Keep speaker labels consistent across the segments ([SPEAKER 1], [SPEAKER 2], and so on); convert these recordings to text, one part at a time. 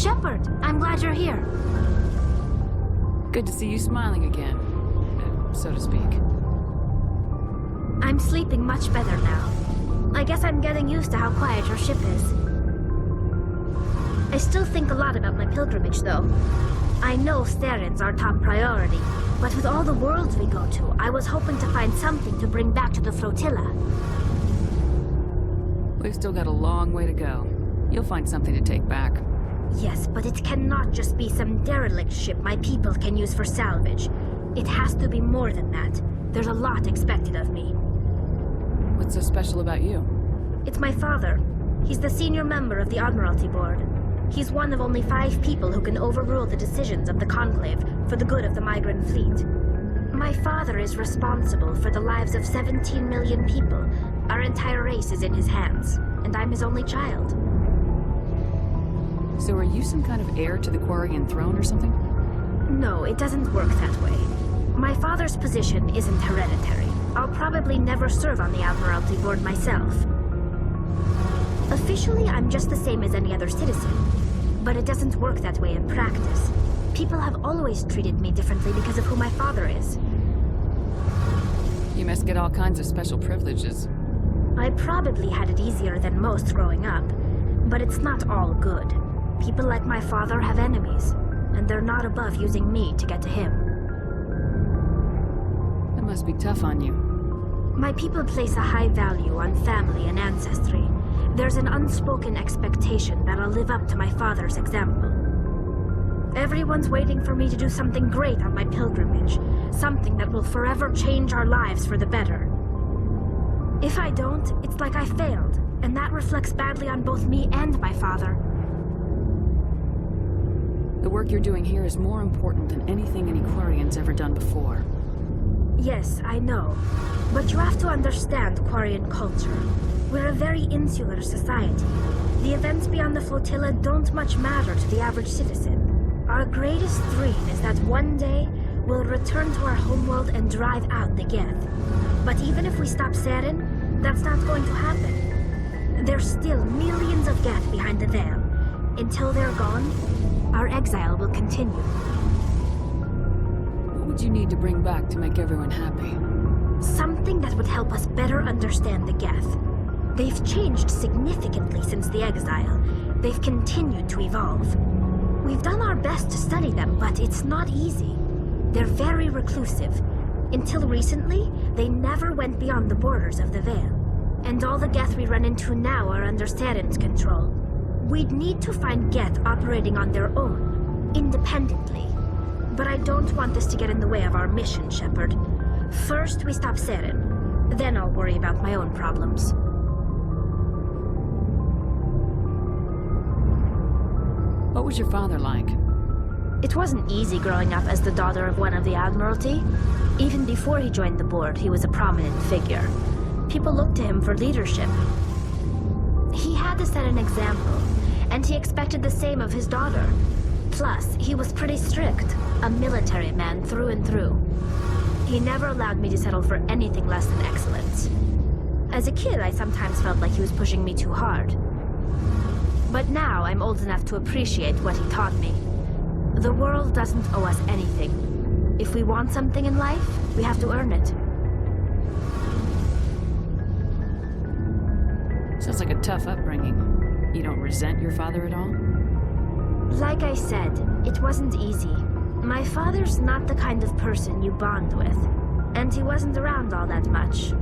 [SPEAKER 1] Shepard, I'm glad you're here.
[SPEAKER 2] Good to see you smiling again, so to speak.
[SPEAKER 1] I'm sleeping much better now. I guess I'm getting used to how quiet your ship is. I still think a lot about my pilgrimage, though. I know Steren's our top priority, but with all the worlds we go to, I was hoping to find something to bring back to the flotilla.
[SPEAKER 2] We've still got a long way to go. You'll find something to take back.
[SPEAKER 1] Yes, but it cannot just be some derelict ship my people can use for salvage. It has to be more than that. There's a lot expected of me.
[SPEAKER 2] What's so special about you?
[SPEAKER 1] It's my father. He's the senior member of the Admiralty Board. He's one of only 5 people who can overrule the decisions of the Conclave for the good of the migrant fleet. My father is responsible for the lives of 17 million people. Our entire race is in his hands, and I'm his only child.
[SPEAKER 2] So are you some kind of heir to the Quarian throne or something?
[SPEAKER 1] No, it doesn't work that way. My father's position isn't hereditary. I'll probably never serve on the Admiralty Board myself. Officially, I'm just the same as any other citizen. But it doesn't work that way in practice. People have always treated me differently because of who my father is.
[SPEAKER 2] You must get all kinds of special privileges.
[SPEAKER 1] I probably had it easier than most growing up, but it's not all good. People like my father have enemies, and they're not above using me to get to him.
[SPEAKER 2] That must be tough on you.
[SPEAKER 1] My people place a high value on family and ancestry. There's an unspoken expectation that I'll live up to my father's example. Everyone's waiting for me to do something great on my pilgrimage, something that will forever change our lives for the better. If I don't, it's like I failed, and that reflects badly on both me and my father.
[SPEAKER 2] The work you're doing here is more important than anything any Quarian's ever done before.
[SPEAKER 1] Yes, I know. But you have to understand Quarian culture. We're a very insular society. The events beyond the flotilla don't much matter to the average citizen. Our greatest dream is that one day we'll return to our homeworld and drive out the Geth. But even if we stop Saren, that's not going to happen. There's still millions of Geth behind the veil. Until they're gone, our exile will continue.
[SPEAKER 2] What would you need to bring back to make everyone happy?
[SPEAKER 1] Something that would help us better understand the Geth. They've changed significantly since the exile. They've continued to evolve. We've done our best to study them, but it's not easy. They're very reclusive. Until recently, they never went beyond the borders of the Veil. And all the Geth we run into now are under Saren's control. We'd need to find Geth operating on their own, independently. But I don't want this to get in the way of our mission, Shepard. First, we stop Saren. Then I'll worry about my own problems.
[SPEAKER 2] What was your father like?
[SPEAKER 1] It wasn't easy growing up as the daughter of one of the Admiralty. Even before he joined the board, he was a prominent figure. People looked to him for leadership. He had to set an example, and he expected the same of his daughter. Plus, he was pretty strict, a military man through and through. He never allowed me to settle for anything less than excellence. As a kid, I sometimes felt like he was pushing me too hard. But now I'm old enough to appreciate what he taught me. The world doesn't owe us anything. If we want something in life, we have to earn it.
[SPEAKER 2] Sounds like a tough upbringing. You don't resent your father at all?
[SPEAKER 1] Like I said, it wasn't easy. My father's not the kind of person you bond with, and he wasn't around all that much.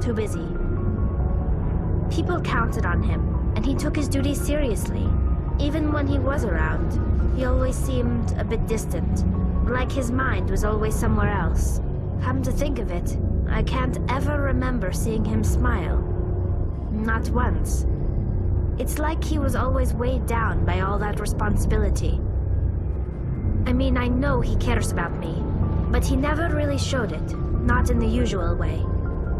[SPEAKER 1] Too busy. People counted on him, and he took his duties seriously. Even when he was around, he always seemed a bit distant, like his mind was always somewhere else. Come to think of it, I can't ever remember seeing him smile. Not once. It's like he was always weighed down by all that responsibility. I mean, I know he cares about me, but he never really showed it, not in the usual way.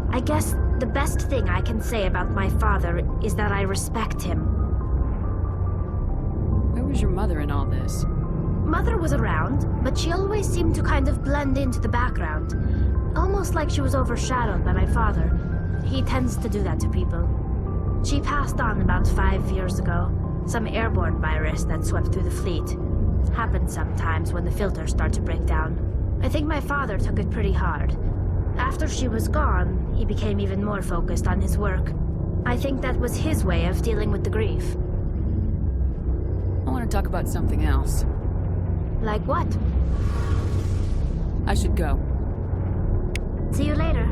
[SPEAKER 1] I guess the best thing I can say about my father is that I respect him.
[SPEAKER 2] Where was your mother in all this?
[SPEAKER 1] Mother was around, but she always seemed to kind of blend into the background. Almost like she was overshadowed by my father. He tends to do that to people. She passed on about 5 years ago. Some airborne virus that swept through the fleet. Happens sometimes when the filters start to break down. I think my father took it pretty hard. After she was gone, he became even more focused on his work. I think that was his way of dealing with the grief.
[SPEAKER 2] I want to talk about something else.
[SPEAKER 1] Like what?
[SPEAKER 2] I should go.
[SPEAKER 1] See you later.